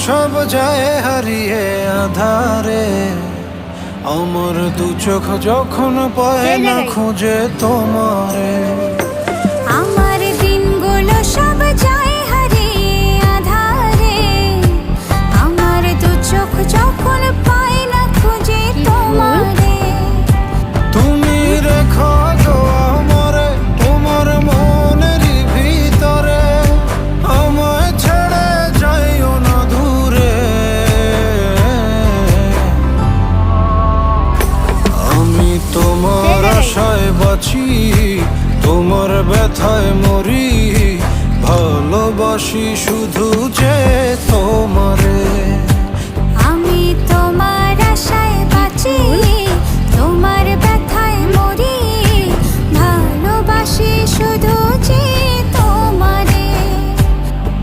সব যায় হারিয়ে আধারে, আমার দু চোখ যখন পায় না খুঁজে তোমারে। আমার দিনগুলো সব যায় হারিয়ে আধারে, আমার দু চোখ যখন পায় না খুঁজে তোমারে। তুমি রেখো গো আমারে তোমার মনের ভিতরে, আমায় ছেড়ে যাইও না দূরে। আমি তোমার আশায় বাঁচি, তোমার ব্যথায় মরি, ভালোবাসি শুধু যে তোমারে। আমি তোমার আশায় বাঁচি, তোমার ব্যথায় মরি, ভালোবাসি শুধু